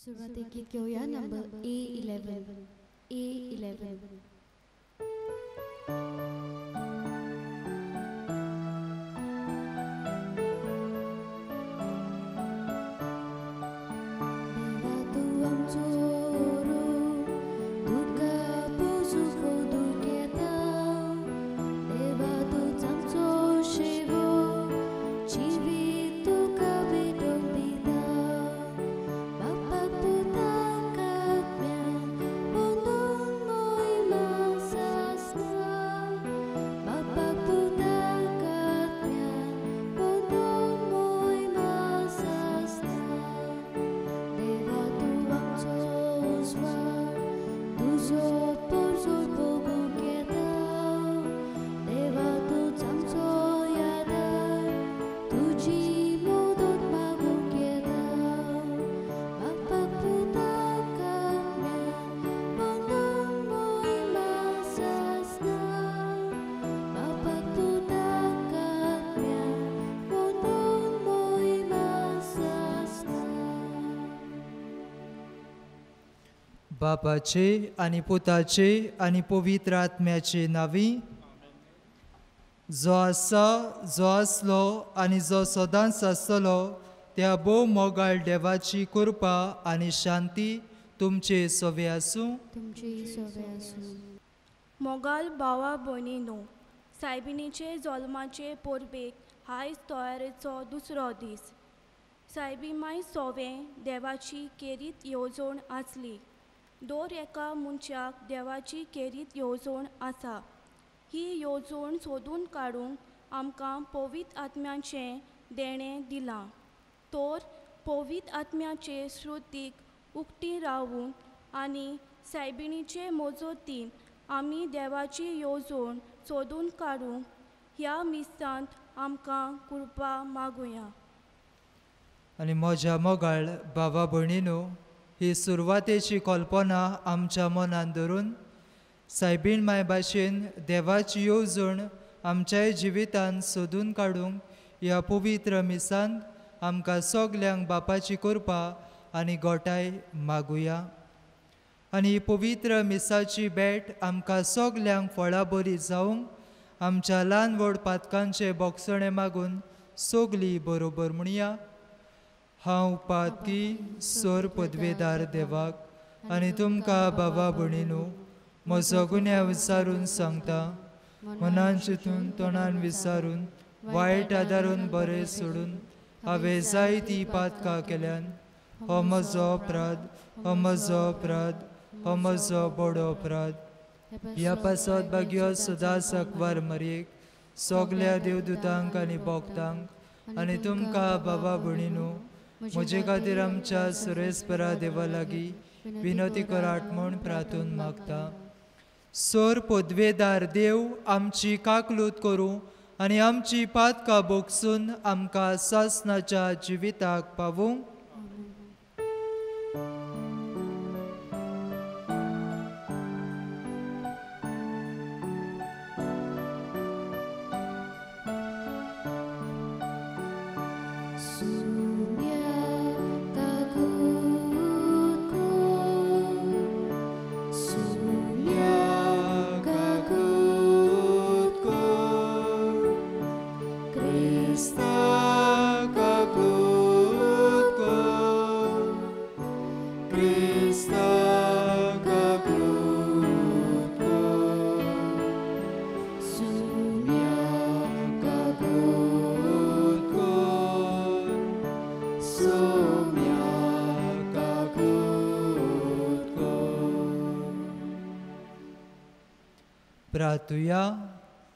सुरुवातीक गीत घेऊया नंबर A11. A11. बापाचे आनी पुताचे आनी पवित्र आत्म्याचे नावी जो आसा जो आसलो आनी जो सदांच आसतलो त्या भोव मोगाळ देवाची कृपा आनी शांती तुमचे सोबे आसूं. मोगाल भावा भयणीनो, सायबिणीचे जल्माचे पोरबेक आयज तयारेचो दुसरो दीस. सायबी माय सोवें देवाची केरीत येवजण आसली. दर एका मनशाक देवाची केरीत येवजण आसा. ही येवजण सोदून काडूंक आमकां पवित्र आत्म्याचें देणें दिलां. तर पवित्र आत्म्याचे श्रुतीक उक्ती रावून आनी सायबिणीचे मजतीन आमी देवाची येवजण सोदून काडूंक ह्या मिसांत आमकां कृपा मागुया. आनी म्हज्या मोगाळ भावा भयणीनो, ही सुरवातेची कल्पना आमच्या मनान धरून सायबीण माय भाशेन देवाची येवजण आमच्याय जिवितांत सोदून काडूंक ह्या पवित्र मिसांत आमकां सगल्यांक बापाची कृपा आनी गोठाय मागुया. आनी ही पवित्र मिसाची भेट आमकां सगल्यांक फळां बरी जावंक आमच्या ल्हान व्हड पातकांचे बोगसणे मागून सगलीं बरोबर म्हणया. हांव पातकी सोर पदवेदार देवाक आनी तुमकां बाबा भयणीनो म्हजो गुन्यांव विचारून सांगता. मनान चिंतून तोंडान विचारून वायट आदारून बरें सोडून हांवें जायतीं पातकां केल्यान. हो म्हजो अपराध, हो म्हजो अपराध, हो म्हजो बडो अपराध. ह्या पासत भाग्यो सदांच अकवार मरयेक सगल्या देवदूतांक आनी भोगतांक आनी तुमकां बाबा भयणीनो म्हजे खातीर आमच्या सुरेस्परा देवा लागीं विनोती कराट म्हूण प्रार्थून मागता. सोर पदवेदार देव आमची काकलूत करूं आनी आमची पातकां भोगसून आमकां सासणाच्या जिविताक पावूंक. प्रार्थुया.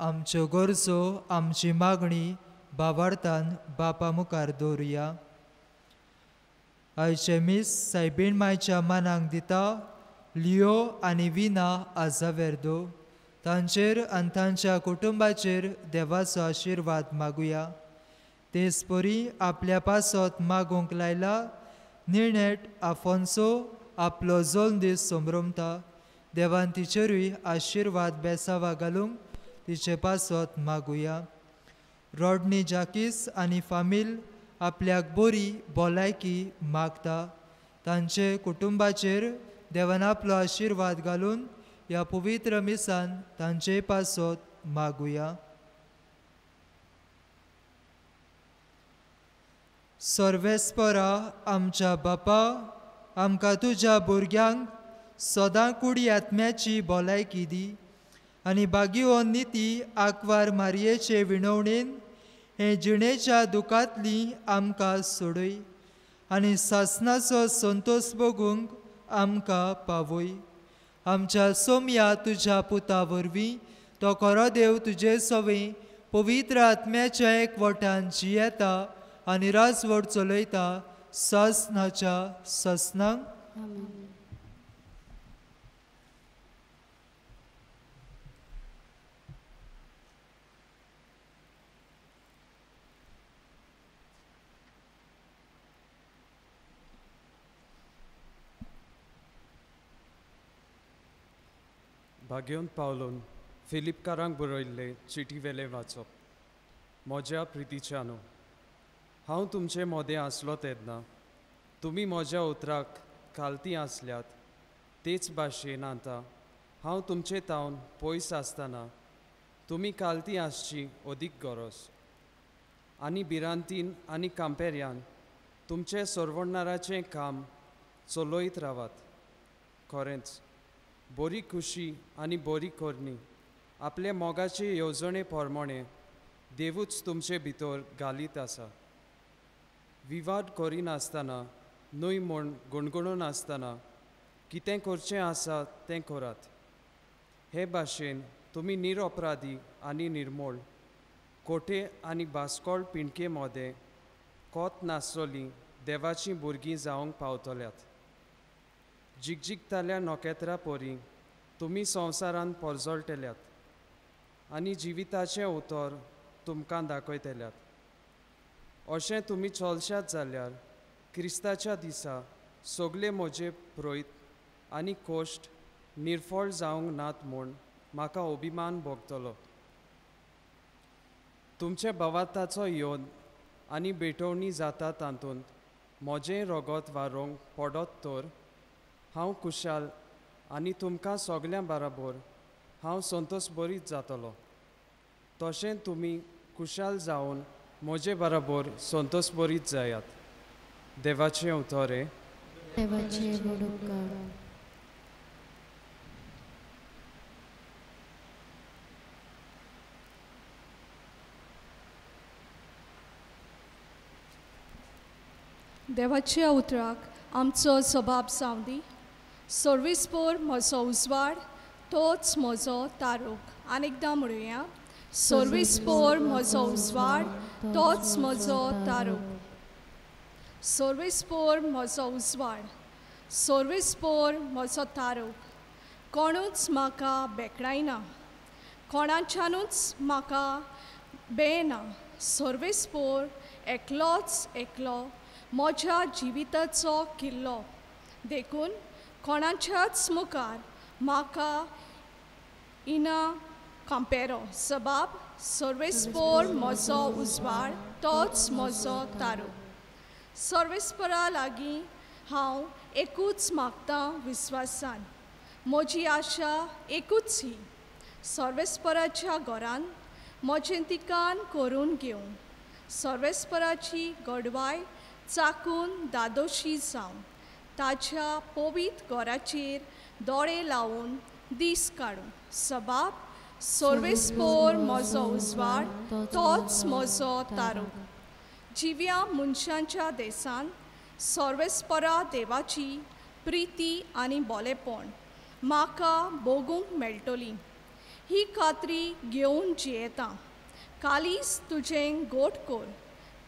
आमच्यो गरजो आमची मागणी भावार्थान बापा मुखार दवरुया. आयचे मीस सायबीण मायच्या मनाक दिता लियो आनी विना आजावेर्दो तांचेर आनी तांच्या कुटुंबाचेर देवाचो आशिर्वाद मागुया. तेच परी आपल्या पासत मागूंक लायला निर्णेट आफोन्सो आपलो जल्म दीस संभ्रमता. देवान तिचेरूय आशिर्वाद बेसावा घालूंक तिचे पासत मागुया. रॉडनी जाकीस आनी फामील आपल्याक बरी भलायकी मागता. तांचे कुटुंबाचेर देवान आपलो आशिर्वाद घालून ह्या पवित्र मिसान तांचे पासत मागुया. सर्वेस्परा आमच्या बापा, आमकां तुज्या भुरग्यांक सदां कुडी आत्म्याची भलायकी दी आनी बागीओ निती आंकवार मारयेचे विणवणेन हे जिणेच्या दुखांतली आमकां सोडय आनी सासणाचो संतोष भोगूंक आमकां पावय. आमच्या सोम्या तुज्या पुता वरवीं तो खरो देव तुजे सवें पवित्र आत्म्याच्या एकवटान जियेता आनी राजवट चलयता सासणाच्या सासणांक. आमेन. भाग्योन पावलोन फिलिपकारांक बरयल्ले चिटी वेले वाचप. म्हज्या प्रितीच्यानो, हांव तुमचे मोदें आसलो तेन्ना तुमी म्हज्या उतराक खालती आसल्यात तेच भाशेन आतां हांव तुमचे तावन पयस आसतना तुमी खालती आसची अदीक गरज. आनी भिरांतीन आनी कांपेऱ्यान तुमचे सरवणनाराचें काम चलयत रावात. खरेंच बरी खुशी आनी बरी करणी आपले मोगाचे येवजणे प्रमाणे देवूच तुमचे भितर घालीत आसा. विवाद करिनासतना न्हय म्हूण गुणगुणून आसतना कितें करचें आसा तें करात. हे भाशेन तुमी निरअपराधी आनी निर्मोळ कोठे आनी भास्कोळ पिणके मोदें कोत नासलोलीं देवाचीं भुरगीं जावंक पावतल्यात. जिगजिगताल्या नोकेत्रां परी तुमी संवसारांत परजळटल्यात आनी जिविताचें उतर तुमकां दाखयतल्यात. अशें तुमी चलशात जाल्यार क्रिस्ताच्या दिसा सगळे म्हजे प्रयत्न आनी कोश्ट निर्फळ जावंक नात म्हूण म्हाका अभिमान भोगतलो. तुमचे भवाताचो योद आनी भेटवणी जाता तातूंत म्हजें रगत वारोवंक पडत तर हांव खुशाल आनी तुमकां सगळ्यां बराबर हांव संतोश बरीत जातलो. तशें तुमी खुशाल जावन म्हजे बराबर संतोश बरीत जायात. देवाचें उतोरे. देवाचे व्हड उपकार. देवाच्या उतराक आमचो सबाब सावदी. सर्विस्पोर म्हजो उजवाड तोच म्हजो तारूक. आनीकदां म्हणुया, सर्विस्पोर म्हजो उजवाड तोच म्हजो तारूक. सर्विस्पोर म्हजो उजवाड, सर्विस्पोर म्हजो तारूक. कोणूच म्हाका बेकडायना, कोणाच्यानूच म्हाका बेना. सर्विस्पोर एकलोच एकलो म्हज्या जिविताचो किल्लो. देखून कोणाच्याच मुखार म्हाका इना कांपेरो. सबाब सर्विस्पोर म्हजो उजवाड तोच म्हजो तारूक. सर्विस्पोरा लागीं हांव एकूच मागतां विस्वासान. म्हजी आशा एकूच ही, सर्वेस्पराच्या घरान म्हजें तिकान करून घेवंक. सर्वेस्पराची घडवाय चाकून दादोशी जावन ताच्या पवित्र घराचेर दोळे लावन दीस काडूं. सबाब सर्वेस्पोर म्हजो उजवाड तोच म्हजो तारूक. जिव्या मनशांच्या देसान सर्वेस्परा देवाची प्रिती आनी बोलेपण म्हाका भोगूंक मेळटली. ही खात्री घेवन जियेतां. कालीस तुजें गोठ कोर,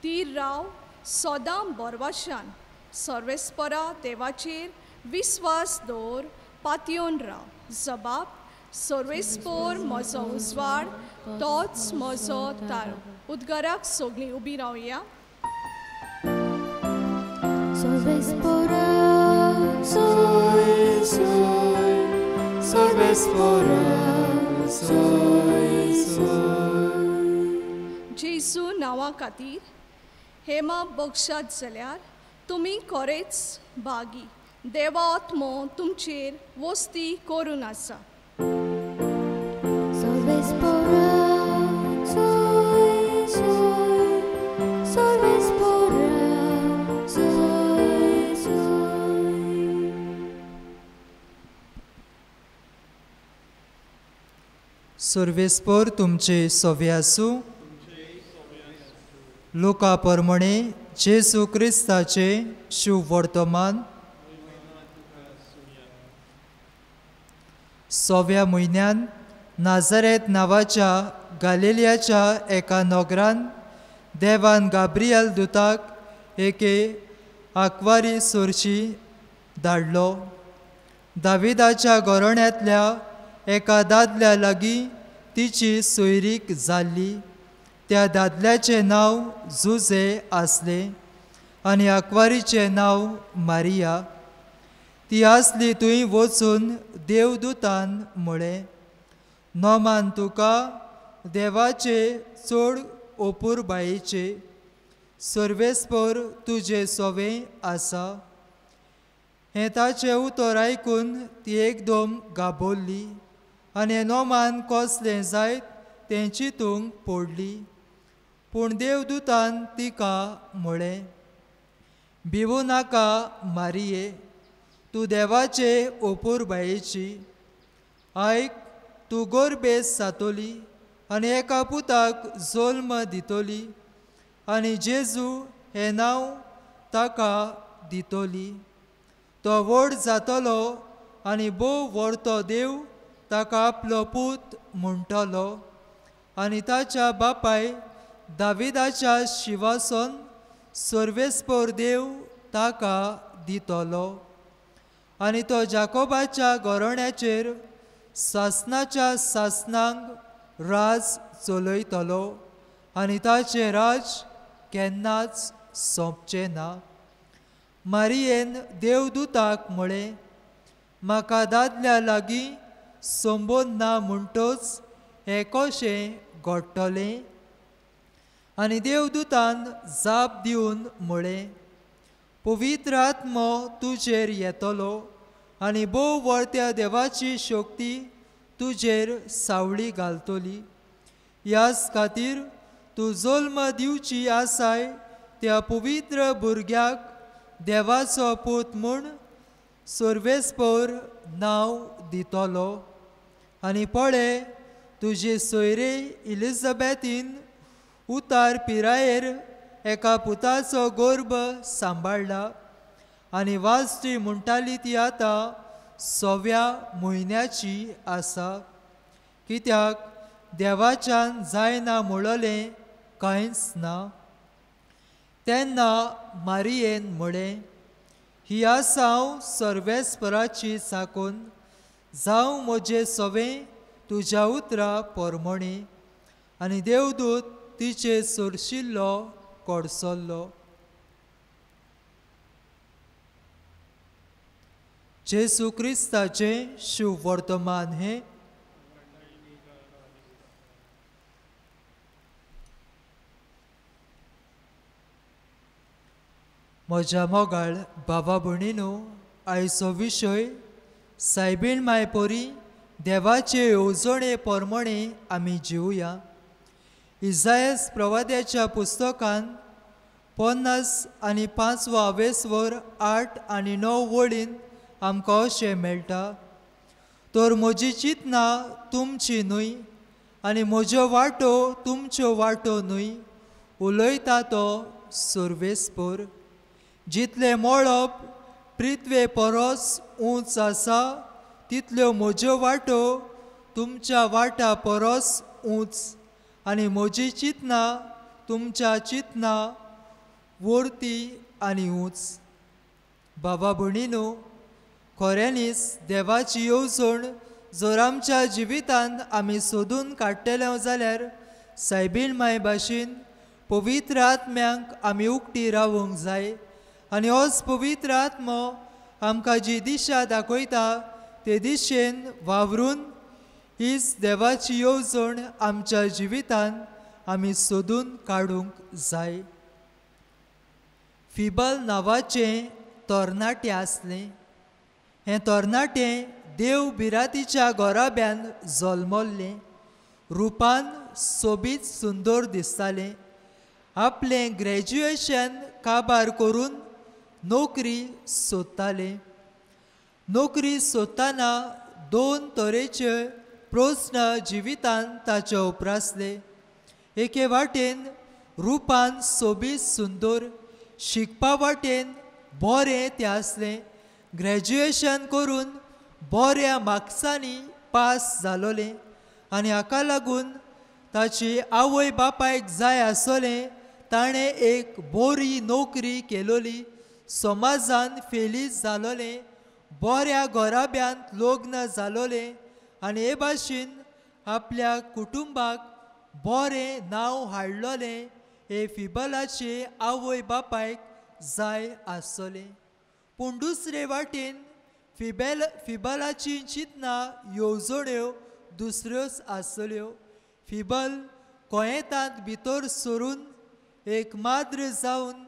तीर राव सदां बरवाशान. सर्वेस्परा देवाचेर विस्वास दवर, पातयेवन राव. जबाब सर्वेस्पोर म्हजो उजवाड तोच म्हजो तारूक. उद्गाराक सगळीं उबी रावया. सर्वेस्पora, soy, soy. सर्वेस्पora, soy, soy. जेजू नांवा खातीर हेमा बक्षात जाल्यार तुमी खरेच भागी, देव आत्मो तुमचेर वस्ती करून आसा. Salve spora, soy, soy. Salve spora, soy, soy. सर्वेस्पर तुमचे सोवे आसूं. लोका प्रमाणे जेसू क्रिस्ताचे शुभ वर्तमान. सोव्या म्हयन्यान नाझारेत नांवाच्या गालिलियाच्या एका नगरान देवान गाब्रियल दुताक एके आंकवारी सोरशी धाडलो. दाविदाच्या घराण्यांतल्या एका दादल्या लागीं तिची सोयरीक जाल्ली. त्या दादल्याचें नांव जुझे आसले आनी आंकवारीचें नांव मारिया. ती आसली थंय वचून देवदूतान म्हळें, नोमान तुका देवाचे चड ओपूर बायेचे सर्वेस्पर तुजे सोवें आसा. हें ताचें उतर आयकून ती एकदम गाबोरली आनी नोमान कसलें जायत तें चिंतूंक पडली. पूण देवदूतान तिका म्हळें, भिवू नाका मारिये, तूं देवाचे ओपूर बायेची. आयक, तूं गोरबेस जातोली आनी एका पुताक जल्म दितोली आनी जेजू हें नांव ताका दितोली. तो व्हड जातलो आनी भोव व्हडतो देव ताका आपलो पूत म्हणटलो आनी ताच्या बापाय दाविदाच्या शिवासन सर्वेस्पर देव ताका दितलो. आनी तो जाकोबाच्या घराण्याचेर सासनाच्या सासनांक राज चलयतलो आनी ताचें राज केन्नाच सोंपचें ना. मारियेन देवदूताक म्हळें, म्हाका दादल्या लागीं संबोद ना म्हणटच हें कशें घडटलें. आनी देवदूतान जाप दिवन म्हळें, पवित्र आत्मो तुजेर येतलो आनी भोव व्हडत्या देवाची शक्ती तुजेर सावळी घालतली. ह्याच खातीर तूं जल्म दिवची आसाय त्या पवित्र भुरग्याक देवाचो पूत म्हूण सर्वेस्पर नांव दितलो. आनी पळय, तुजे सोयरे इलिझाबेथीन उतार पिरायेर एका पुताचो गर्भ सांबाळ्ळा आनी वाजती म्हणटाली ती आतां 6व्या म्हयन्याची आसा, कित्याक देवाच्यान जायना म्हणलें कांयच ना. तेन्ना मारियेन म्हळें, ही आसा हांव सर्वेस्पराची चाकून, जावं म्हजें सवें तुज्या उतरा पोरमोणे. आनी देवदूत तिचे सोरशिल्लो कोडसल्लो. जेसू क्रिस्ताचें शुभ वर्तमान हें. म्हज्या मोगाळ बाबा भयणीनो, आयचो विशय सायबीण मायपोरी देवाचे येवजणे पोरमोणे आमी जिवया. इसायास प्रवाद्याच्या पुस्तकान 55 वेसवर 8 आनी 9 वळीन आमकां अशें मेळटा, तर म्हजी चिंतना तुमची न्हय आनी म्हज्यो वाटो तुमच्यो वाटो न्हय, उलयता तो सर्वेस्पर. जितले मोळप पृथ्वे परस उंच आसा, तितल्यो म्हज्यो वाटो तुमच्या वाटा परस उंच आनी म्हजी चिंतना तुमच्या चिंतना वरती आनी उंच. बाबा भयणीनो, खऱ्यांनीच देवाची येवजण जर आमच्या जिवितांत आमी सोदून काडटले जाल्यार सायबीण माय भाशेन पवित्र आत्म्यांक आमी उक्ती रावूंक जाय. आनी होच पवित्र आत्मो आमकां जी दिशा दाखयता ते दिशेन वावरून हीच देवाची येवजण आमच्या जिवितांत आमी सोदून काडूंक जाय. फिबल नांवाचें तरणाटें आसलें. हें तरणाटें देव बिरातीच्या गोराब्यान जल्मल्लें. रुपान सोबीत सुंदर दिसतालें. आपलें ग्रॅज्युएशन काबार करून नोकरी सोदतालें. नोकरी सोदतना 2 तरेचे प्रस्न जिवितांत ताचे उपरासले. एके वाटेन रुपान सोबीत सुंदर, शिकपा वाटेन बरें तें आसलें. ग्रॅज्युएशन करून बऱ्या मार्क्सांनी पास जालोलें आनी हाका लागून ताची आवय बापायक जाय आसलें ताणें एक बरी नोकरी केलोली. समाजान फेलीस जालोलें, बऱ्या गोराब्यांत लग्न जालोलें आनी हे भाशेन आपल्या कुटुंबाक बरें नांव हाडलोलें. हे फिबलाचे आवय बापायक जाय आसलें. पूण दुसरे वाटेन फिबलाची चिंतना येवजण्यो दुसऱ्योच आसल्यो. फिबल कोयेतांत भितर सरून एक माद्र जावन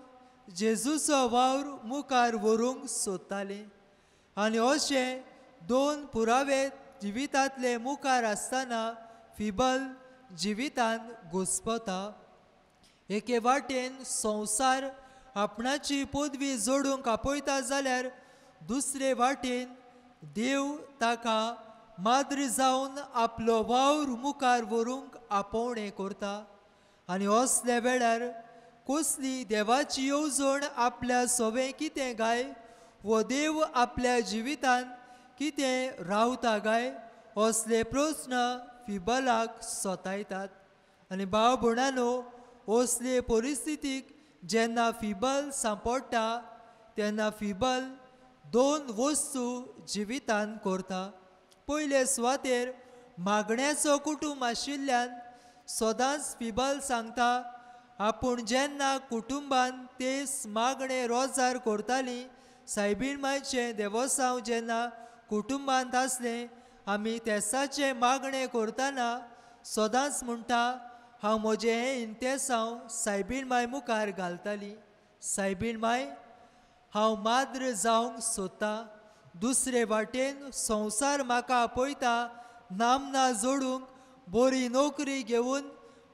जेजूचो वावर मुखार व्हरूंक सोदतालें. आनी अशें 2 पुरावे जिवितांतले मुखार आसतना फिबल जिवितांत घुस्पता. एके वाटेन संवसार आपणाची पदवी जोडूंक आपयता जाल्यार दुसरे वाटेन देव ताका माद्र जावन आपलो वावर मुखार व्हरूंक आपोवणें करता. आनी असल्या वेळार कसली देवाची येवजण आपल्या सवें कितें गाय, वो देव आपल्या जिवितांत कितें रावता गाय, असले प्रस्न फिबलाक सतायतात. आनी भाव भयणांनो, असले परिस्थितीक जेन्ना फिबल सांपडटा तेन्ना फिबल 2 वस्तू जिवितांत करता. पयले सुवातेर मागण्याचो कुटूंब आशिल्ल्यान सदांच फिबल सांगता आपूण जेन्ना कुटुंबान तेच मागणे रोजार करतालीं. सायबीण मायचें देवसांव जेन्ना कुटुंबांत आसलें, आमी तेसाचें मागणें करतना सदांच म्हणटा हांव म्हजें हें इंतेसांव सायबीण माय मुखार घालताली. सायबीण माय, हांव माद्र जावंक सोदतां. दुसरे वाटेन संवसार म्हाका आपयता नामना जोडूंक, बरी नोकरी घेवन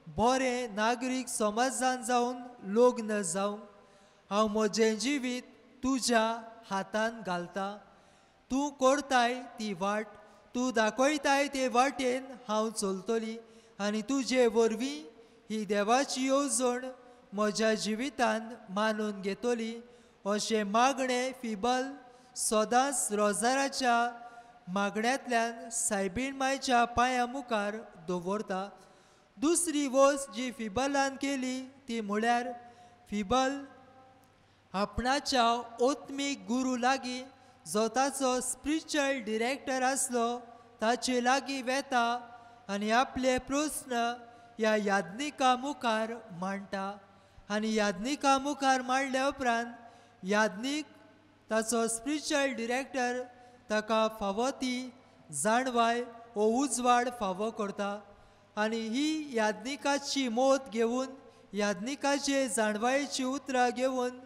बरें नागरीक समाजान जावन लग्न जावंक. हांव म्हजें जिवीत तुज्या हातान घालतां. तूं करताय ती वाट, तूं दाखयताय ते वाटेन हांव चलतली आनी तुजे वरवीं ही देवाची येवजण म्हज्या जिवितांत मानून घेतली. अशें मागणें फिबल सदांच रोजाराच्या मागण्यांतल्यान सायबीण मायच्या पांया मुखार दवरता. दुसरी वस्त जी फिबलान केली ती म्हळ्यार फिबल आपणाच्या ओत्मीक गुरू लागीं, जो ताचो स्पिरिच्युअल डिरेक्टर आसलो, ताचे लागीं वेता आनी आपले प्रस्न ह्या याज्ञिका मुखार मांडटा. आनी याज्ञिका मुखार मांडल्या उपरांत याज्ञीक ताचो स्पिरिच्युअल डिरेक्टर ताका फावो ती जाणवाय वो उजवाड फावो करता. आनी ही याज्ञिकाची मोत घेवन, याज्ञिकाचे जाणवायेची उतरां घेवन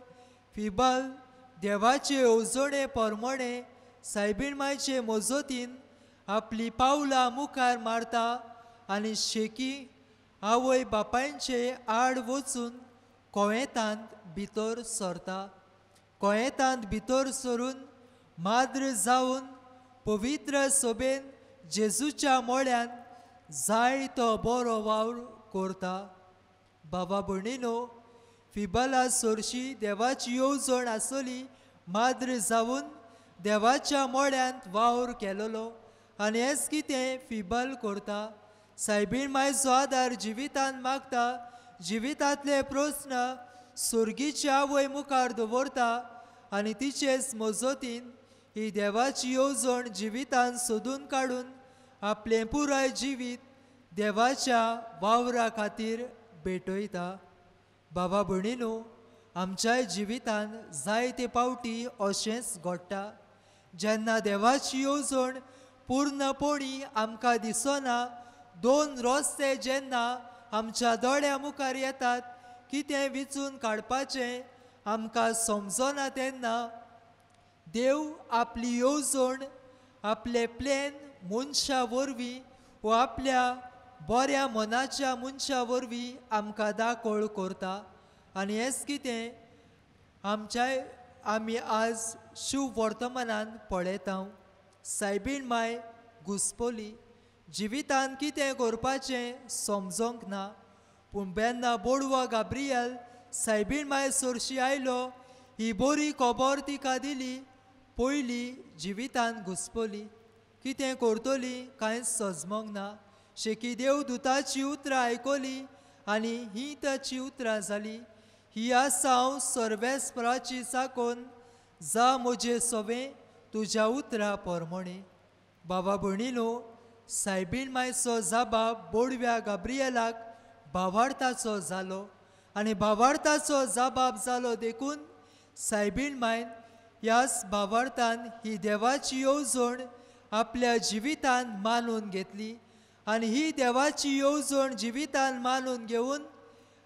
फिबल देवाचे येवजणे प्रमाणे सायबीण मायचे मजतीन आपली पावलां मुखार मारता आनी शेकी आवय बापायचे आड वचून कोयेतांत भितर सरता. कोयेतांत भितर सरून माद्र जावन पवित्र सोबेन जेजूच्या मोळ्यान जाय तो बरो वावर करता. बाबा भयणीनो, फिबला सरशी देवाची येवजण आसली माद्र जावन देवाच्या मोळ्यांत वावर केलोलो आनी हेच कितें फिबल करता. सायबीण मायचो आदार जिवितांत मागता. जिवितांतले प्रस्न सुर्गीचे आवय मुखार दवरता आनी तिचेच मजतीन ही देवाची येवजण जिवितांत सोदून काडून आपलें पुराय जिवीत देवाच्या वावरा खातीर भेटयता. बाबा भयणीनो, आमच्या जिवितांत जायते पावटी अशेंच घडटा. जेन्ना देवाची येवजण पूर्णपणी आमकां दिसना, 2 रस्ते जेन्ना आमच्या दोळ्या मुखार येतात, कितें विचून काडपाचें आमकां समजना तेन्ना देव आपली येवजण आपले प्लॅन मनशा वरवीं वा आपल्या बऱ्या मनाच्या मनशा वरवीं आमकां दाखोळ करता आनी हेंच कितें आमी आज शिव वर्तमानान पळयता सायबीण माय घुसपली जिवितान कितें करपाचें समजोंक ना पूण बेन्ना बोडवा गाब्रियल सायबीण माय सोरशी आयलो ही बरी खबर तिका दिली पयली जिवितान घुसपली कितें करतली कांयच सजमोंक ना शेकी देवदुताची उतरां आयकली आनी ही ताची उतरां जाली ही आसा हांव सर्वेस्पराची साकोन जा म्हजे सवें तुज्या उतरां परमणे बाबा भयणीनो सायबीण मायचो जाबाब बोडव्या गाब्रियलाक भावार्थाचो जालो आनी भावार्थाचो जाबाब जालो देखून सायबीण मायन ह्याच भावार्थान ही देवाची येवजण आपल्या जिवितान मानून घेतली आनी ही देवाची येवजण जिवितान मानून घेवन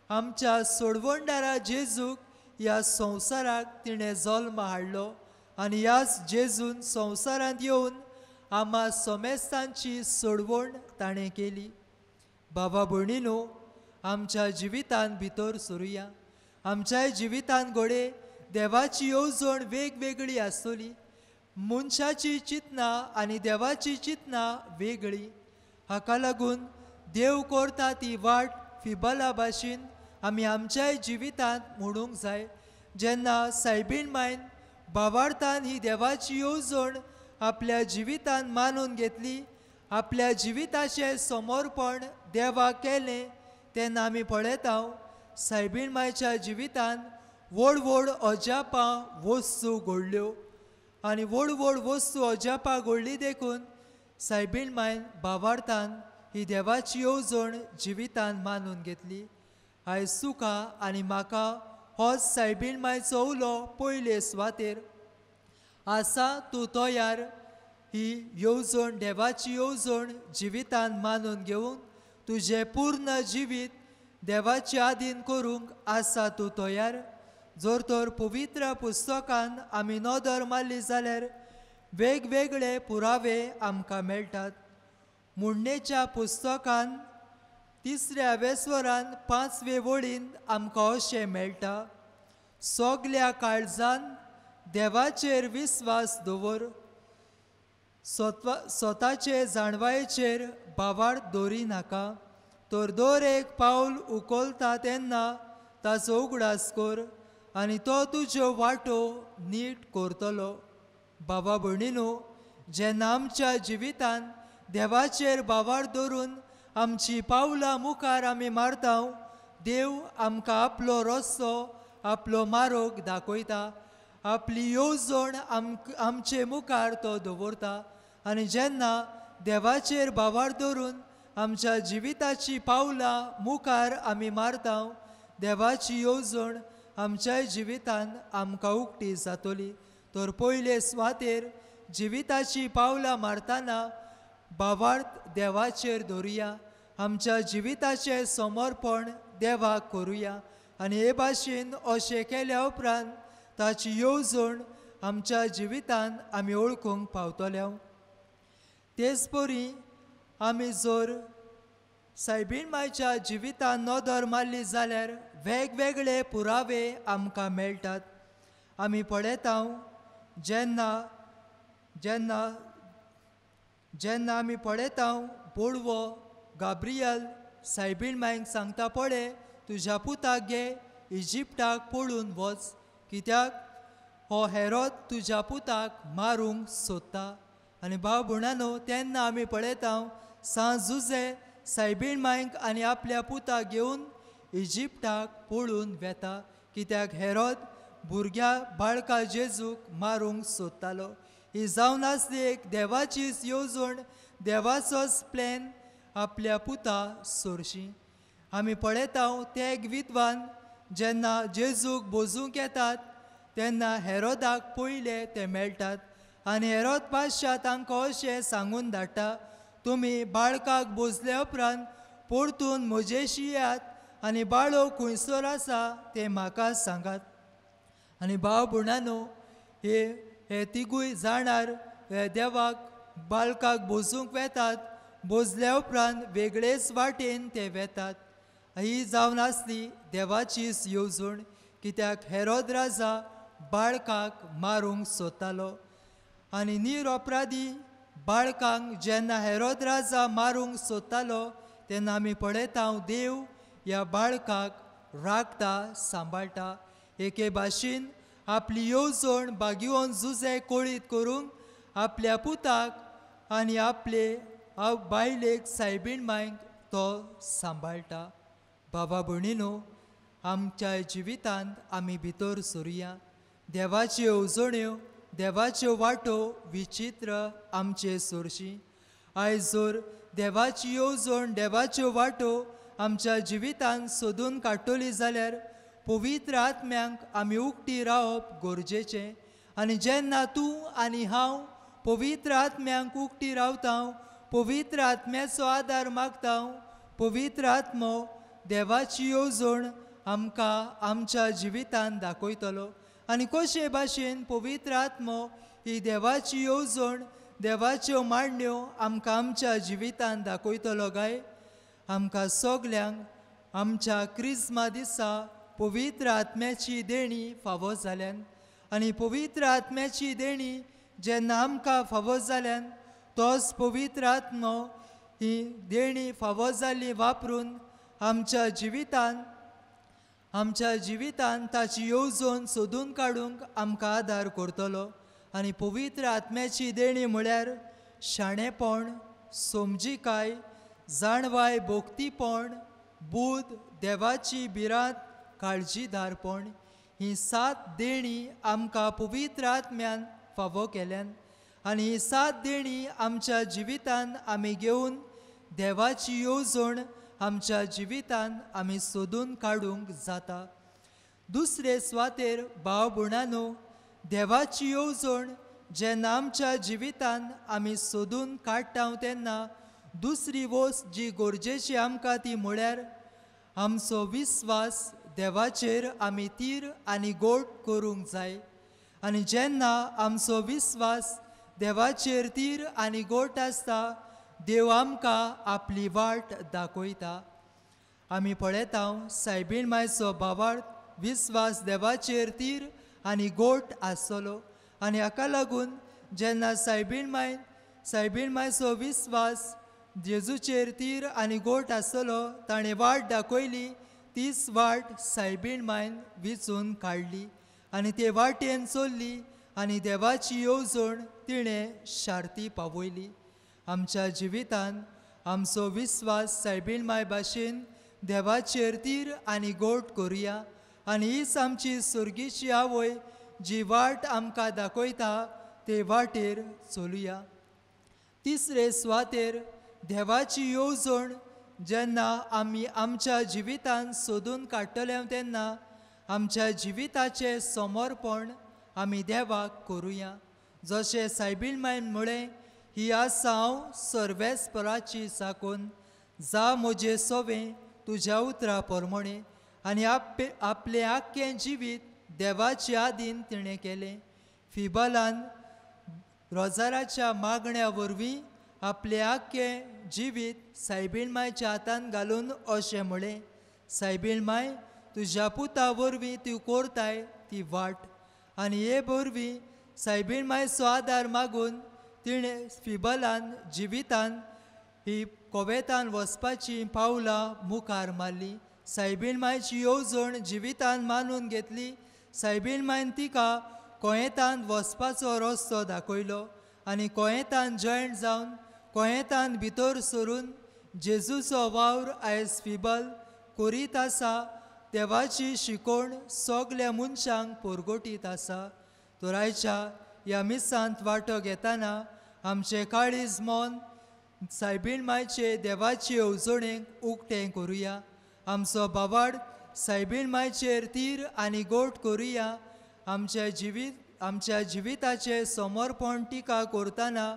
आमच्या सोडवणदारा जेजूक ह्या संवसाराक तिणें जल्म हाडलो आनी ह्याच जेजून संवसारांत येवन आम्हा सोमेस्तांची सोडवण ताणें केली बाबा भयणीनो आमच्या जिवितान भितर सरुया आमच्या जिवितान घोडे देवाची येवजण वेगवेगळी आसतली मनशाची चिंतना आनी देवाची चिंतना वेगळी हाका लागून देव करता ती वाट फिबला भाशेन आमी आमच्या जिवितांत म्हणूंक जाय जेन्ना सायबीण मायन भावार्थान ही देवाची येवजण आपल्या जिवितान मानून घेतली आपल्या जिविताचें समर्पण देवाक केलें तेन्ना आमी पळयता सायबीण मायच्या जिवितान व्हड व्हड अजापां वस्तू घडल्यो आनी व्हड व्हड वस्तू अजापां घडली देखून सायबीण मायन भावार्थान ही देवाची येवजण जिवितान मानून घेतली आयज तुका आनी म्हाका होच सायबीण मायचो उलो पयले सुवातेर आसा तूं तयार ही येवजण देवाची येवजण जिवितान मानून घेवंक तुजें पूर्ण जिवीत देवाचे आधीन करूंक आसा तूं तयार जर तर पवित्र पुस्तकान आमी नदर मारली जाल्यार वेगवेगळे पुरावे आमकां मेळटात मुण्णेच्या पुस्तकान 3ऱ्या वेस्वरान 5वे वळीन आमकां अशें मेळटा सगल्या काळजान देवाचेर विस्वास दवर स्वताचे जाणवायेचेर भावार्थ दवरी नाका तर दर एक पावल उखलता तेन्ना ताचो उगडास कर आनी तो तुज्यो वाटो नीट करतलो बाबा भयणीनो जेन्ना आमच्या जिवितान देवाचेर भावार्थ दवरून आमची पावलां मुखार आमी मारता देव आमकां आपलो रस्तो आपलो मार्ग दाखयता आपली येवजण आमचे मुखार तो दवरता आनी जेन्ना देवाचेर भावार्थ दवरून आमच्या जिविताची पावलां मुखार आमी मारता देवाची येवजण आमच्या जिवितान आमकां उक्ती जातली तर पयले सुवातेर जिविताची पावलां मारतना भावार्थ देवाचेर दवरुया आमच्या जिविताचें समर्पण देवाक करुया आनी हे भाशेन अशें केल्या उपरांत ताची येवजण आमच्या जिवितान आमी ओळखूंक पावतले तेच परी आमी जर सायबीण मायच्या जिवितान नदर मारली जाल्यार वेगवेगळे पुरावे आमकां मेळटात आमी पळयता जेन्ना जेन्ना जेन्ना आमी पळयता बोडवो गाब्रियल सायबीण मायक सांगता पळय तुज्या पुताक घे इजिप्टाक पळून वच कित्याक हो हेरोद तुज्या पुताक मारूंक सोदता आनी भाव भयणानो तेन्ना आमी पळयता सांज जुजे सायबीण मायक आनी आपल्या पुताक घेवन इजिप्टाक पळून वेता कित्याक हेरोद भुरग्या बाळका जेजूक मारूंक सोदतालो ही जावन आसली एक देवाचीच येवजण देवाचोच प्लॅन आपल्या पुता सोरशी आमी पळयता ते एक विद्वान जेन्ना जेजूक बोजूंक येतात तेन्ना हेरोदाक पयले ते मेळटात आनी हेरोद बादशाह तांकां अशें सांगून धाडटा तुमी बाळकाक बोजले उपरांत परतून म्हजेशी येयात आनी बाळो खंयसर आसा तें म्हाका सांगात आनी भाव भयणांनो, हे तिगूय जाणार देवाक बाळकाक बोसूंक वेतात, बोजल्या उपरांत वेगळेच वाटेन ते वेतात. ही जावन आसली देवाचीच येवजण, कित्याक हेरोद राजा बाळकाक मारूंक सोदतालो. आनी निरअपराधी बाळकांक जेन्ना हेरोद राजा मारूंक सोदतालो तेन्ना आमी पळयता देव ह्या बाळकाक राखता, सांबाळटा. एके भाशेन आपली येवजण बागिवोन झुजे कोळीत करूंक आपल्या पुताक आनी आपले बायलेक सायबीण मांयक तो सांबाळटा. बाबा भयणीनो, आमच्या जिवितांत आमी भितर सरुया. देवाच्यो येवजण्यो, देवाच्यो वाटो विचित्र आमचे सुरशी. आयज जर देवाची येवजण, देवाच्यो वाटो आमच्या जिवितांत सोदून काडटली जाल्यार पवित्र आत्म्यांक आमी उक्ती रावप गरजेचें. आनी जेन्ना तूं आनी हांव पवित्र आत्म्यांक उक्ती रावता, पवित्र आत्म्याचो आदार मागता, पवित्र आत्मो देवाची येवजण आमकां आमच्या जिवितांत दाखयतलो. आनी कशे भाशेन पवित्र आत्मो ही देवाची येवजण, देवाच्यो मांडण्यो आमकां आमच्या जिवितांत दाखयतलो काय? आमकां सगल्यांक आमच्या क्रिस्मा दिसा पवित्र आत्म्याची देणी फावो जाल्यान. आनी पवित्र आत्म्याची देणी जेन्ना आमकां फावो जाल्यान, तोच पवित्र आत्मो ही देणी फावो जाल्ली वापरून आमच्या जिवितांत ताची येवजण सोदून काडूंक आमकां आदार करतलो. आनी पवित्र आत्म्याची देणी म्हळ्यार शाणेपण, समजिकाय, जाणवाय, भोक्तीपण, बूद, देवाची भिरांत, काळजीदारपण. ही 7 देणी आमकां पवित्र आत्म्यान फावो केल्यान. आनी ही 7 देणी आमच्या जिवितांत आमी घेवन देवाची येवजण आमच्या जिवितांत आमी सोदून काडूंक जाता. दुसरे सुवातेर भाव भयणांनो, देवाची येवजण जेन्ना आमच्या जिवितांत आमी सोदून काडटा तेन्ना दुसरी वस्त जी गरजेची आमकां ती म्हळ्यार आमचो विस्वास देवाचेर आमी तीर आनी गोट करूंक जाय. आनी जेन्ना आमचो विस्वास देवाचेर तीर आनी गोट आसता, देव आमकां आपली वाट दाखयता. आमी पळयता सायबीण मांयचो भावार्थ विस्वास देवाचेर तीर आनी गोट आसलो. आनी हाका लागून जेन्ना सायबीण मांयचो विस्वास जेजूचेर तीर आनी गोट आसलो, ताणें वाट दाखयली, तीच वाट सायबीण मांयन विचून काडली आनी ते वाटेन चल्ली आनी देवाची येवजण तिणें शार्ती पावयली. आमच्या जिवितांत आमचो विस्वास सायबीण मांय भाशेन देवाचेर तीर आनी गोट करुया. आनी हीच आमची सुर्गीची आवय जी वाट आमकां दाखयता ते वाटेर चलुया. तिसरे सुवातेर देवाची येवजण जेन्ना आमी आमच्या जिवितांत सोदून काडटले तेन्ना आमच्या जिविताचें समर्पण आमी देवाक करुया. जशें सायबीण मांयन म्हळें, ही आसा हांव सर्वेस्पराची साकून, जा म्हजें सोवें तुज्या उतरा प्रमाणें. आनी आपलें आख्खें जिवीत देवाचे आदीन तिणें केलें. फिबलान रोजाराच्या मागण्या वरवीं आपलें आख्खें जिवीत सायबीण मांयच्या हातांत घालून अशें म्हळें, सायबीण मांय, तुज्या पुता वरवीं तूं करताय ती वाट. आनी हे वरवीं सायबीण मांयचो आदार मागून तिणें फिबलान जिवितांत ही कोवेतान वचपाची पावलां मुखार मारली. सायबीण मांयची येवजण जिवितांत मानून घेतली. सायबीण मांयन तिका कोयेतांत वचपाचो रस्तो दाखयलो आनी कोयेतांत जॉयंट जावन कोयेतांत भितर सरून जेजूचो वावर आयज फिबल करीत आसा. देवाची शिकोवण सगल्या मनशांक परगटीत आसा. तर आयच्या ह्या मिसांत वांटो घेतना आमचें काळीज मन सायबीण मांयचे देवाचे येवजणेक उक्तें करुया. आमचो भावार्थ सायबीण मांयचेर तीर आनी गोट करुया. आमच्या जिविताचें समर्पण टिका करतना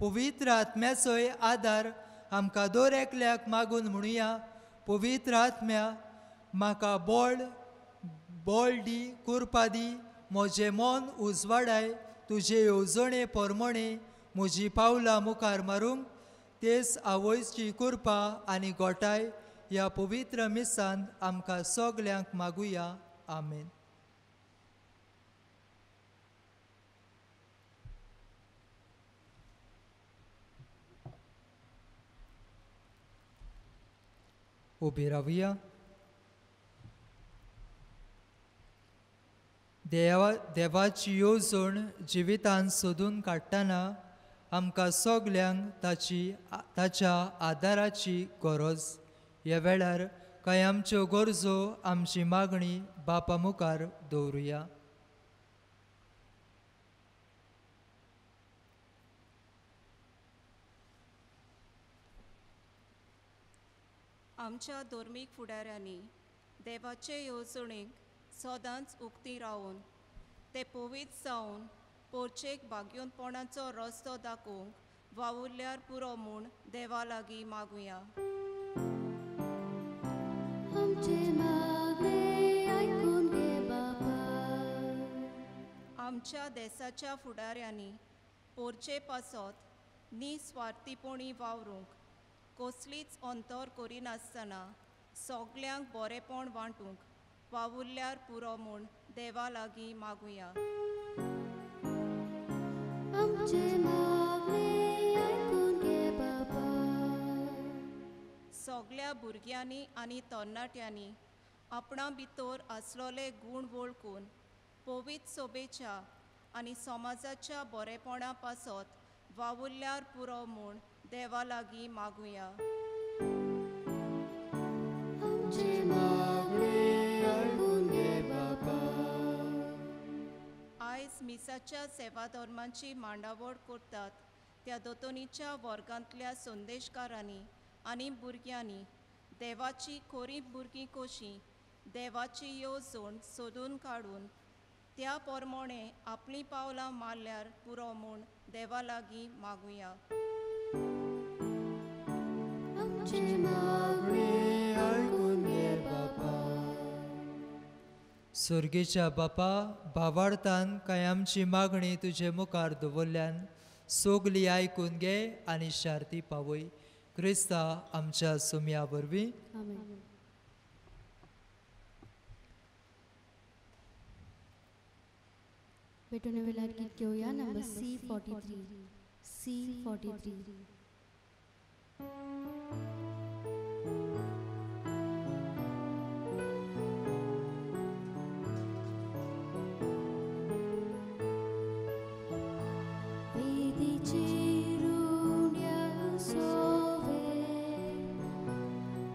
पवित्र आत्म्याचोय आदार आमकां दर एकल्याक मागून म्हणुया, पवित्र आत्म्या, म्हाका बळ दी, कुरपा दी, म्हजें मन उजवाडाय तुजे येवजणे पोरमणे म्हजी पावलां मुखार मारूंक तेच आवयची कृपा आनी गोठाय ह्या पवित्र मिसान आमकां सगल्यांक मागुया. आमेन. उबी रावया. देवाची येवजण जिवितांत सोदून काडटना आमकां सगल्यांक ताच्या आदाराची गरज. ह्या वेळार कांय आमच्यो गरजो आमची मागणी बापा मुखार दवरुया. आमच्या धर्मीक फुडाऱ्यांनी देवाचे येवजणेक सदांच उक्ती रावन ते पवित्र जावन पोरचेक भाग्योनपणाचो रस्तो दाखोवंक वावुरल्यार पुरो म्हूण देवा लागीं मागुया. आमचे मागणे आयकून घे बाबा. आमच्या देशाच्या फुडाऱ्यांनी पोरचे पासत निस्वार्थीपणी वावरूंक कसलीच अंतर करिनासतना सगल्यांक बरेपण वांटूंक वावुरल्यार पुरो म्हूण देवा लागीं मागुया. आमचे मागणे आयकून घे बाबा. सगल्या भुरग्यांनी आनी तरणाट्यांनी आपणा भितर आसलोले गूण वळखून पवित्र सोबेच्या आनी समाजाच्या बरेपणा पासत वावुरल्यार पुरो म्हूण देवा लागीं मागुया. आमचे मागणे आयकून घे बाबा. आयज मिसाच्या सेवा धर्मांची मांडावळ करतात त्या दोतोनीच्या वर्गांतल्या संदेशकारांनी आनी भुरग्यांनी देवाची खरी भुरगीं कशीं देवाची येवजण सोदून काडून त्या पोरमोणे आपली पावलां मारल्यार पुरो म्हूण देवा लागीं मागुया. आमचे मागणे आयकून घे बाबा. सुर्गेच्या बापा, भावार्थान कांय आमची मागणी तुजे मुखार दवरल्यान सगली आयकून घे आनी शार्ती पावय. क्रिस्ता आमच्या सुम्या वरवीं. आमेन. भेटून वेळार गीत घेवया. Number C43. C43.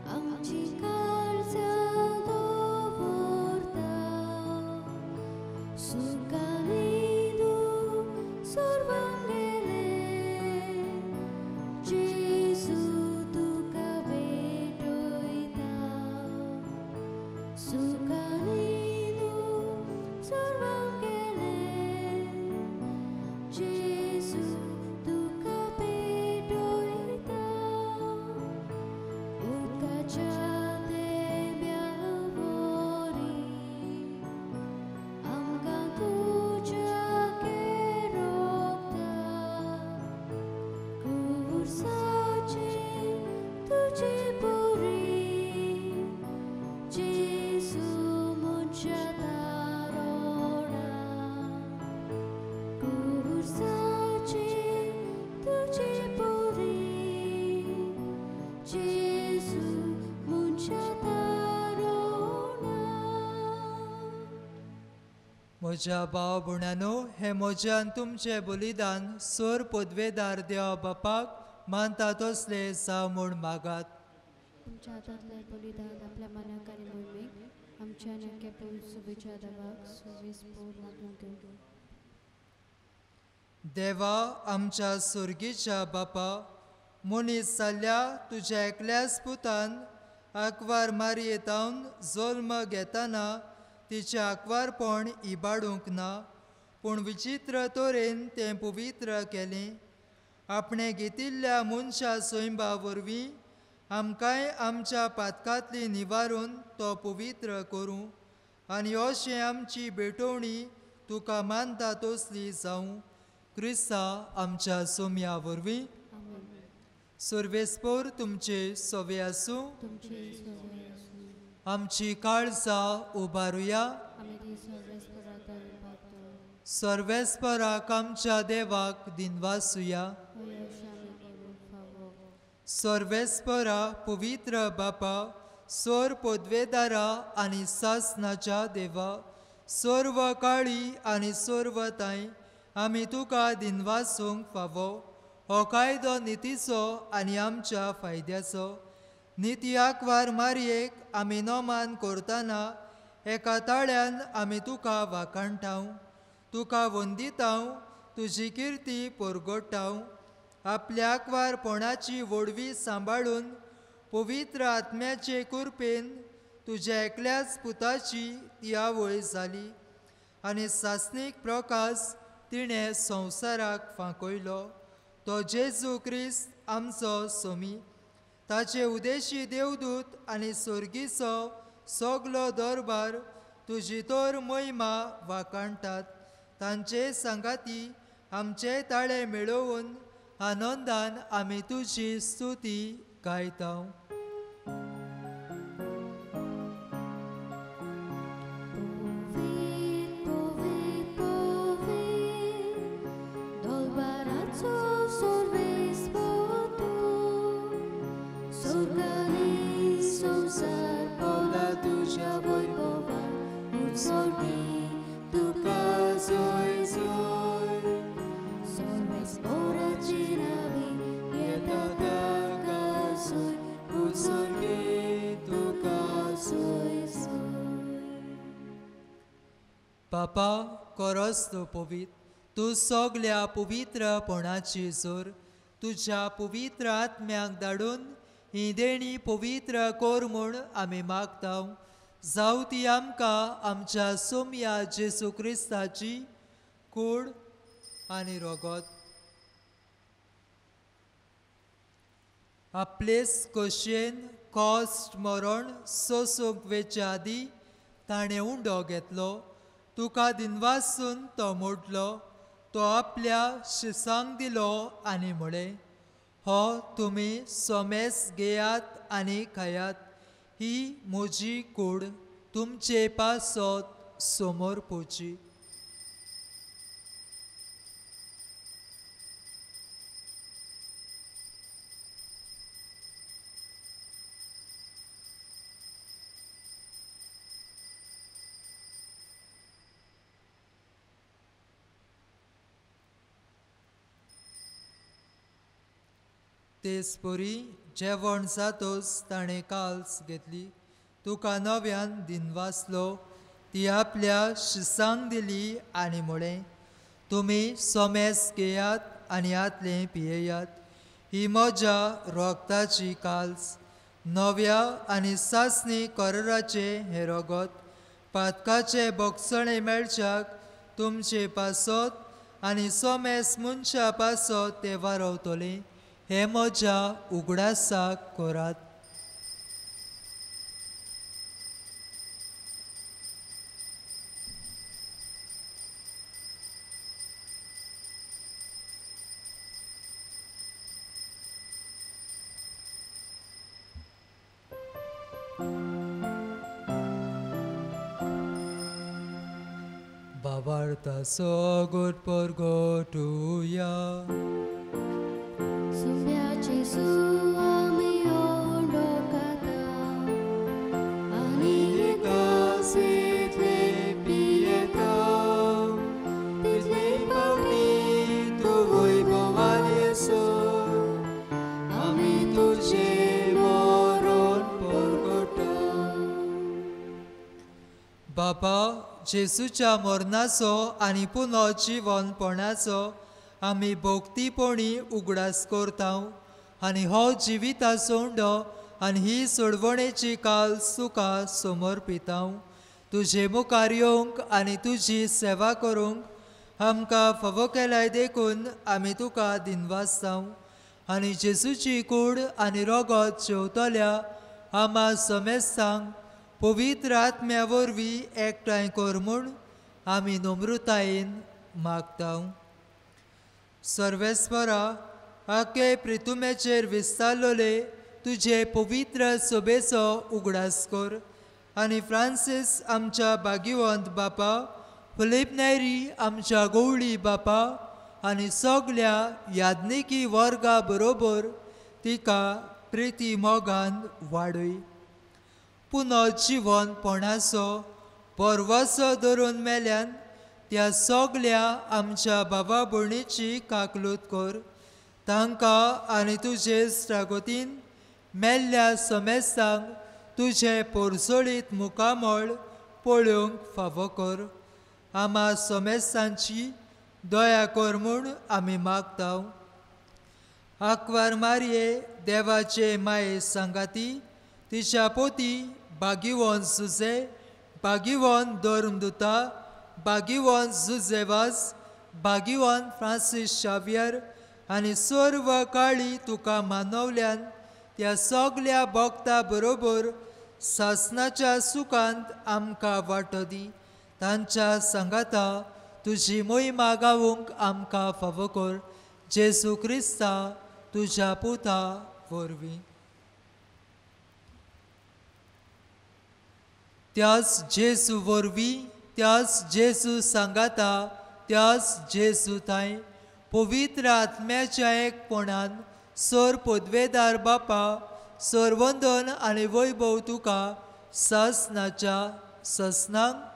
आमची काळजा दवरता सुखानी तूं सर्वांक गेले. जेजू तुका भेटयता सुखानी तूं सर्वांक गेले. जेजू तुका भेटयता उदकाच्या आमकां तुज्या केरोता कुर्साचे तुजी बरी. जेजू म्हज्या दारोडा कुर्साचे तुजी बरी. जेजू म्हज्या दारोडा. म्हज्या भाव भयणांनो, हे म्हज्यान तुमचें बलिदान सोर पदवेदार देवा बापाक मानता तसले जावं म्हूण मागात. तुमच्या हातांतले बलिदान आपल्या मनाक आनी मोहिमेक आमच्या नक्या पवित्र सोबेच्या देवाक सव्वीस पोर लागून घेवं. देवा आमच्या सुर्गेच्या बापा, मनीस जाल्ल्या तुज्या एकल्याच पुतान आंकवार मारयेतावन जल्म घेतना तिचें आंकवारपण इबाडूंक ना, पूण विचित्र तरेन तें पवित्र केलें. आपणे घेतिल्ल्या मनशा सैमा वरवीं आमकांय आमच्या पातकांतली निवारून तो पवित्र करूं आनी अशें आमची भेटवणी तुका मानता तसली जावं क्रिस्ता आमच्या सोम्या वरवीं आमेन. सर्वेस्पोर तुमचे सोवे आसूं. तुमचे सोवे आसूं. आमची काळजां उबारुया. आमी ती सर्वेस्परातन पावतो. सर्वेस्पराक आमच्या देवाक दिनवासुया. अयश आमी करूंक फावो. सर्वेस्परा पवित्र बापा, सोर पदवेदारा आनी सासनाच्या देवा, सर्व काळी आनी सर्व ताई आमी तुका दिनवासूंक फावो. हो कायदो नितीचो आनी आमच्या फायद्याचो. नित्याक वार मारयेक आमी नोमान करतना एका ताळ्यान आमी तुका वाखाणटाव. तुका वंदिताव, तुजी किर्ती परगटाव. आपल्याक वारपणाची वडवी सांबाळून पवित्र आत्म्याचे कुरपेन तुज्या एकल्याच पुताची ती आवय जाली आनी सासनीक प्रकाश तिणें संवसाराक फांकयलो. तो जेजू क्रिस्त आमचो सोमी. ताचे उदेशी देवदूत आनी सर्गीचो सगलो दरबार तुजी तर महिमा वाखाणटात. तांचे सांगाती आमचे ताळे मेळोवन आनंदान आमी तुजी स्तुती गायताव. बापा, कोरोस तो पवित्र, तूं सगल्या पवित्रपणाची जोर तुज्या पवित्र आत्म्याक धाडून ही देणी पवित्र कोर म्हूण आमी मागताव. जावं ती आमकां आमच्या सोम्या जेजू क्रिस्ताची कूड आनी रोगोत. आपलेच कशेन कॉस्ट मरण सोसूंक वेच्या आदी ताणें उंडो घेतलो. तुका दिनवासून तो मोडलो. तो आपल्या शिसांक दिलो आनी म्हळें, हो तुमी सोमेस घेयात आनी खायात. ही म्हजी कूड तुमचे पासत समोर पोची. तेच परी जेवण जातोच ताणें काल्स घेतली. तुका नव्यान दिनवासलो. ती आपल्या शिसांक दिली आनी म्हळें, तुमी सोमेस घेयात आनी आतलें पियेयात. ही म्हज्या रोगताची काल्स. नव्या आनी सासणी कराराचे हे रोगत. पातकाचे बोगसणे मेळच्याक तुमचे पासत आनी सोमेस मनशा पासत ते वारवतले. हे म्हज्या उगडासाक करात. बाबार्थाचो गोड परगटुया. बापा, जेसूच्या मरणाचो आनी पुनो जिवनपणाचो आमी भोगतीपणी उगडास करतांव आनी हो जिविताचो उंडो आनी ही सोडवणेची काल तुका समर्पितांव. तुजे मुखार येवंक आनी तुजी सेवा करूंक आमकां फावो केल्याय देखून आमी तुका दिनवासतांव. आनी जेसूची कूड आनी रोगत जेवतल्या आमा समेस्तांक पवित्र आत्म्या वरवीं एकठांय कर म्हूण आमी नम्रतायेन मागता. सर्वेस्परा, आखे प्रितुमेचेर विस्तारलोले तुझे पवित्र सोबेचो उगडास कर आनी फ्रांसीस आमच्या भाग्यवंत बापा, फिलिप नेरी आमच्या गवळी बापा आनी सगळ्या याज्ञिकी वर्गा बरोबर तिका प्रिती मोगान वाडय. पुनर्जीवनपणाचो परवासो धरून मेल्यान त्या सगळ्या आमच्या बाबा भयणीची काकलूत कर. तांकां आनी तुजे इश्टागतीन मेल्ल्या समेस्तांक तुझे पोरसोळीत मुखामळ पळोवंक फावो कर. आमा समेस्तांची दया कर म्हूण आमी मागता. आंकवार मारये, देवाचे माये सांगाती, तिच्या पोती भाग्यवंत जुजे, भाग्यवंत धर्मदुता, भाग्यवंत जुजेवास, भाग्यवंत फ्रांसीस शावियर आनी सर्व काळी तुका मानवल्यान त्या सगळ्या भक्तां बरोबर सासणाच्या सुखांत आमकां वांटो दी. तांच्या सांगाता तुजी मोहिमा गावूंक आमकां फावो कर. जेजू क्रिस्ता तुज्या पुता वरवीं. त्याच जेजू वरवीं, त्याच जेजू सांगाता, त्याच जेजू थंय पवित्र आत्म्याच्या एकपणान सर पदवेदार बापा, सरवंदन आनी वैभव तुका सासणाच्या ससनांक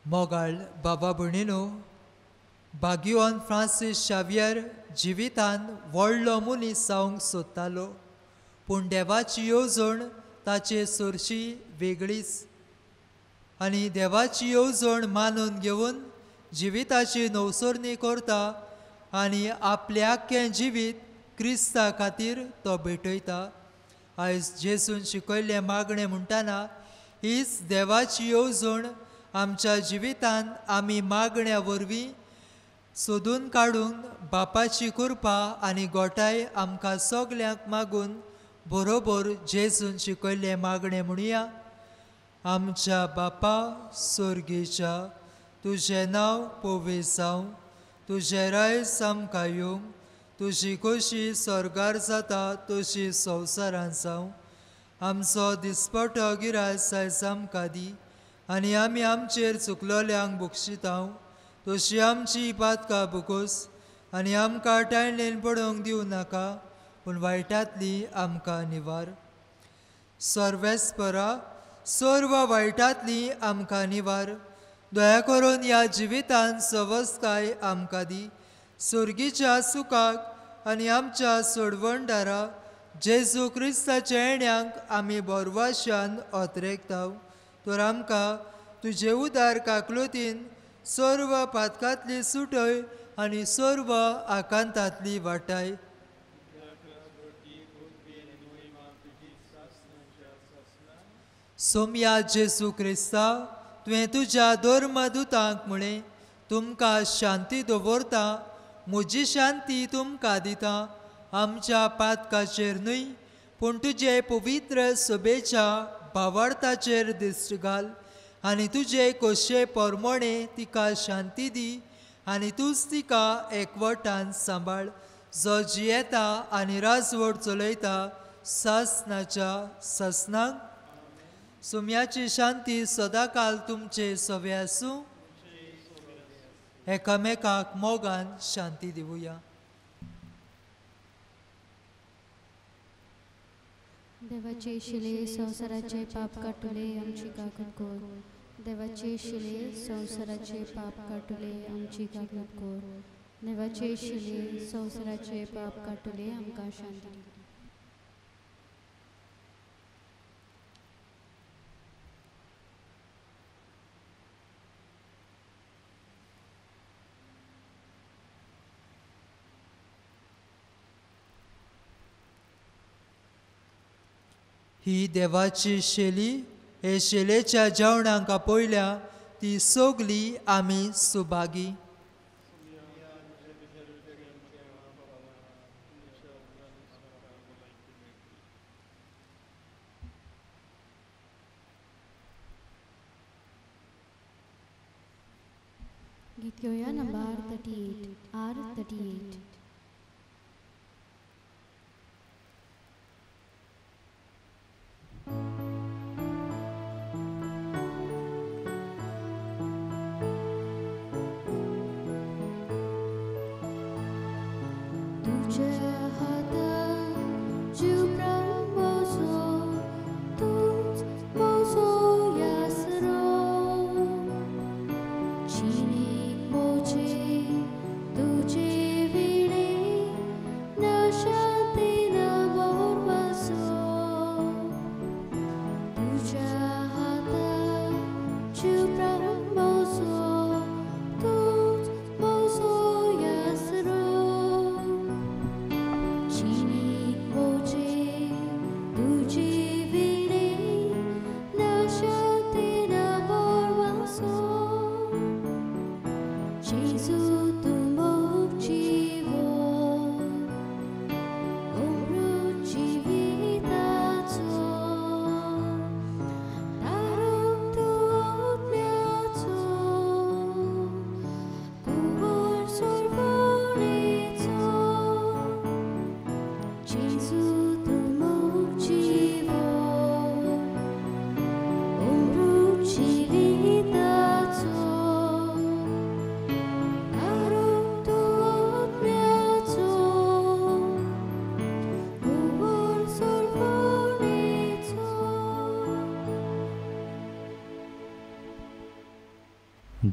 मोगाळ बाबा भयणीनो, भाग्यवंत फ्रांसीस शावियर जिवितान व्हडलो मनीस जावंक सोदतालो, पूण देवाची येवजण ताचे सुरशी वेगळीच. आनी देवाची येवजण मानून घेवन जिविताची नवसरणी करता आनी आपलें आख्खें जिवीत क्रिस्ता खातीर तो भेटयता. आयज जेजून शिकयल्लें मागणें म्हणटाना हीच देवाची येवजण आमच्या जिवितान आमी मागण्या वरवीं सोदून काडूंक बापाची कृपा आनी गोठाय आमकां सगल्यांक मागून बरोबर जेजून शिकयल्लें मागणें म्हणुया. आमच्या बापा स्वर्गीच्या, तुजें नांव पवित्र जावं, तुजें रायज आमकां येवंक, तुजी खोशी स्वर्गार जाता तशी संवसारांत जावं. आमचो दिसपटो गिरास आयज आमकां दी आनी आमी आमचेर चुकलोल्यांक बक्षितांव, तशी आमची पातकां बुकोस आनी आमकां टायणेन पडोवंक दिवं नाका, पूण वायटांतली आमकां निवार. सर्वेस्परा, सर्व वायटांतली आमकां निवार. दया करून ह्या जिवितान सवस्ताय आमकां दी. सुर्गीच्या सुखाक आनी आमच्या सोडवणदारा जेजू क्रिस्ताच्या येण्याक आमी बोरवाशान ओतरेकताव. तर आमकां तुजे उदार काकलुतीन सर्व पातकांतली सुटय आनी सर्व आकांतांतली वाटाय. सोम्या जेजू क्रिस्ता, तुवें तुज्या धर्मदुतांक म्हळें, तुमकां शांती दवरता, म्हजी शांती तुमकां दिता. आमच्या पातकाचेर न्हय, पूण तुजे पवित्र सोबेच्या भावार्थाचेर दिश्ट घाल आनी तुजे खोशे पोरमोणे तिका शांती दी आनी तूंच तिका एकवटान सांबाळ, जो जियेता आनी राजवट चलयता सासणाच्या ससनांक. सुम्याची शांती सदांकाल तुमचे सोबे आसूं. एकामेकाक मोगान शांती दिवया. देवाचे शिले संवसाराचे पाप काटुले आमची काकूत कोर. देवाचे शिले संवसाराचे पाप काटुले आमची काकूत कोर. देवाचे शिले संवसाराचे पाप काटुले आमकां शांती. ही देवाची शेली, हे शेलेच्या जेवणाक आपयल्या ती सगली आमी सुभागी. गीत घेवया नंबर 38 R38.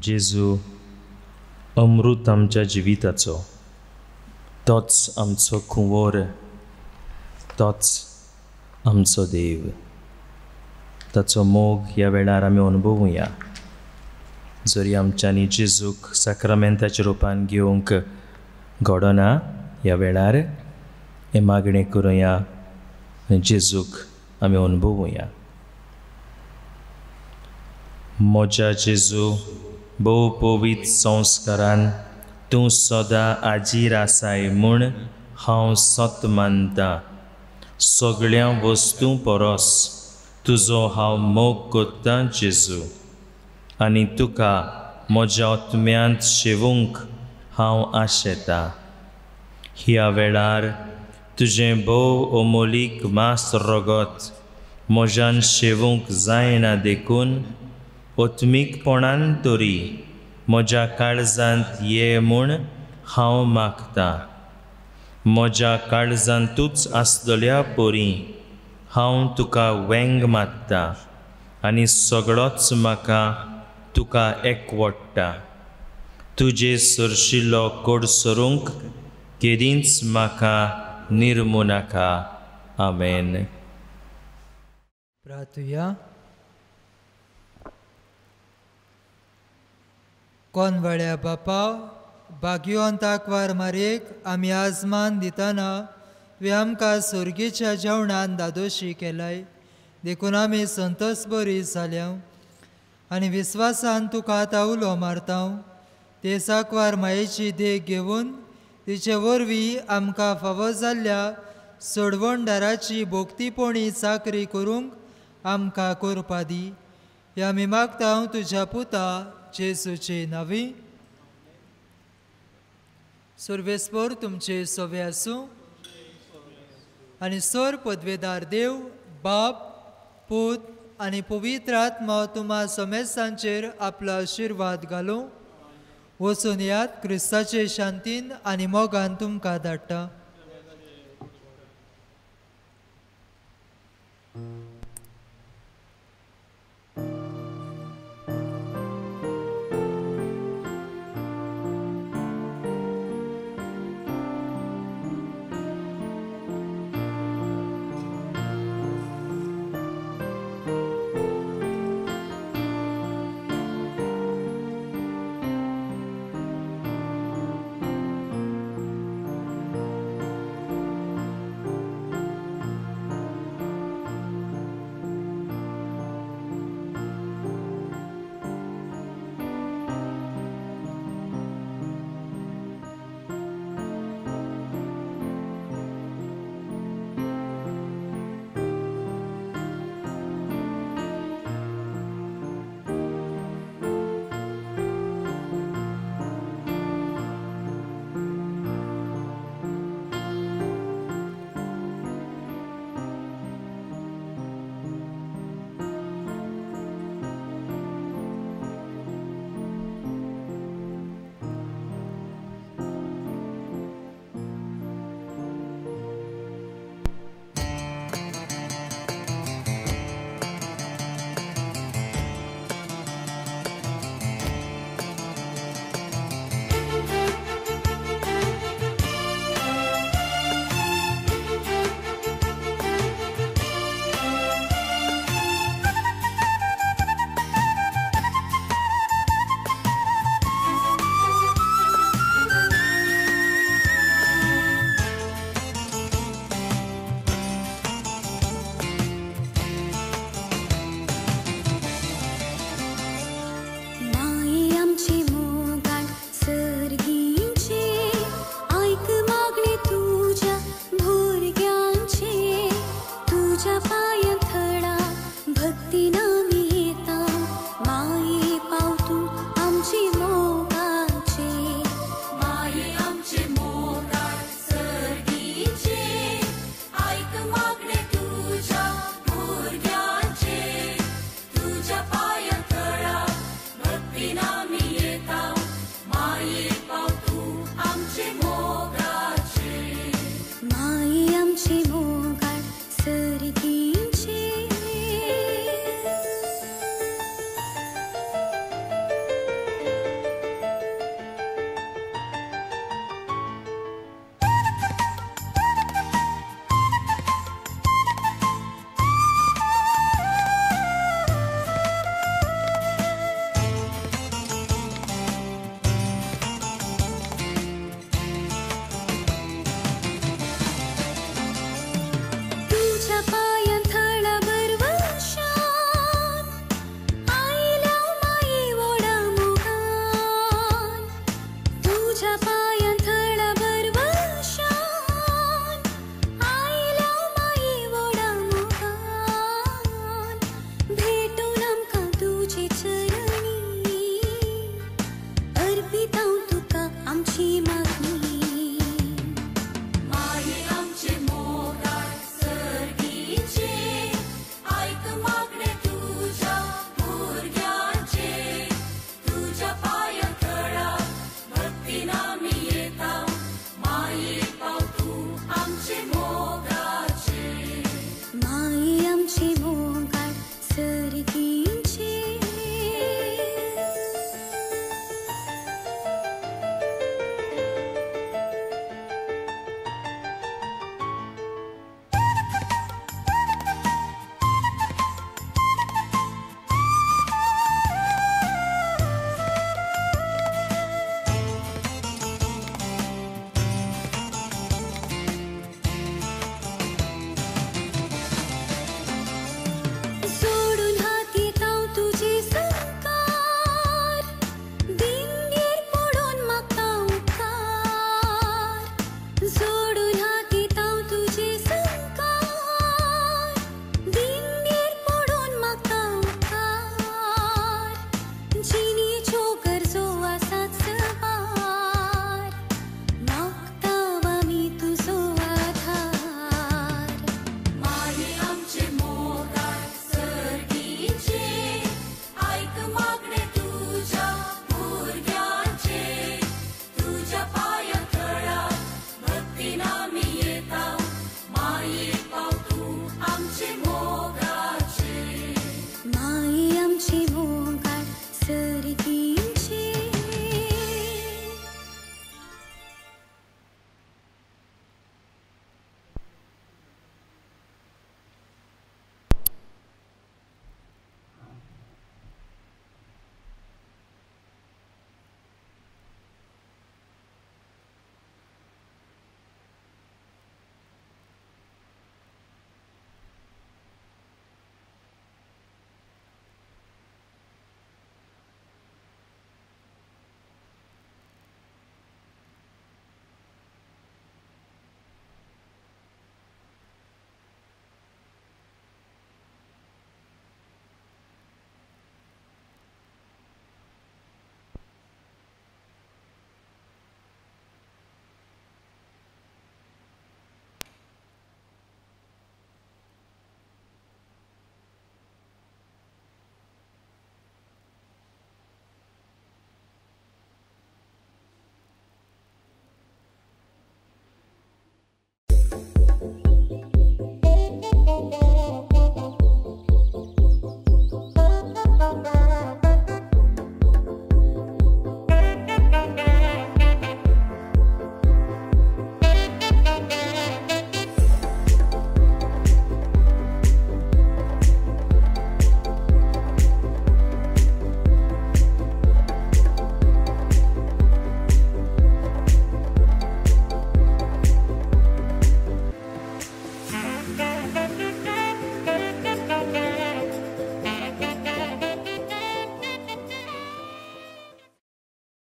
जेजू अमृत आमच्या जिविताचो, तोच आमचो कुंवर, तोच आमचो देव. ताचो मोग ह्या वेळार आमी अनुभवुया. जरी आमच्यांनी जेजूक साक्रामेंताच्या रुपान घेवंक घडना, ह्या वेळार हे मागणें करुया, जेजूक आमी अनुभवुया. म्हज्या जेजू, भोव पवित्र संस्कारान तूं सदां आजीर आसाय म्हूण हांव सत मानतां. सगळ्या वस्तू परस तुजो हांव मोग करतां जेजू, आनी तुका म्हज्या आत्म्यांत शेवूंक हांव आशेतां. ह्या वेळार तुजें भोव अमोलीक मास रगत म्हज्यान शेवूंक जायना देखून ओत्मीकपणान तरी म्हज्या काळजांत ये म्हूण हांव मागतां. म्हज्या काळजांतूच आसलेल्या परी हांव तुका वेंग मात्तां, आनी सगळोच म्हाका तुका एकवडटा. तुजे सरशिल्लो कोड सरूंक केदींच म्हाका निर्मू नाका. आमेन. प्रार्थुया. कोनवळ्या बापा, भाग्यवंताक वार मारेक आमी आजमान दितना वे आमकां सुर्गेच्या जेवणान दादोशी केलाय, देखून आमी संतोश बरी जाल्या आनी विस्वासान तुका आतां उलो मारता. ते साकवार मायेची देख घेवन तिचे वरवीं आमकां फावो जाल्ल्या सोडवणदाराची भोगतीपणी चाकरी करूंक आमकां करपा दी. हे आमी मागता तुज्या पुता जेजूचे नांवी. सर्वेस्पर तुमचे सोवे आसूं आनी सर पदवेदार देव बाप, पूत आनी पवित्र आत्मा तुम्हा समेस्तांचेर आपलो आशिर्वाद घालूं. वचून यात, क्रिस्ताचे शांतीन आनी मोगान तुमकां धाडटा.